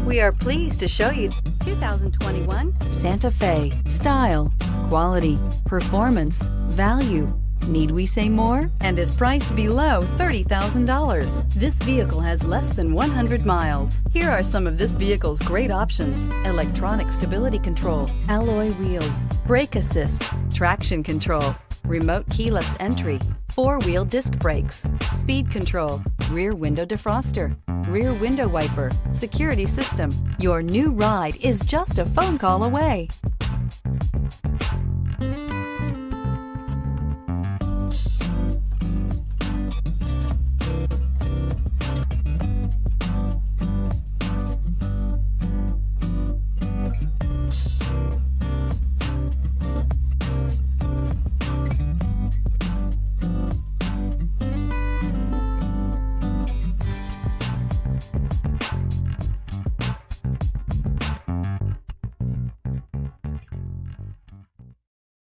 We are pleased to show you 2021 Santa Fe. Style, quality, performance, value. Need we say more? And is priced below $30,000. This vehicle has less than 100 miles. Here are some of this vehicle's great options: electronic stability control, alloy wheels, brake assist, traction control, remote keyless entry, four-wheel disc brakes, speed control, rear window defroster, rear window wiper, security system. Your new ride is just a phone call away.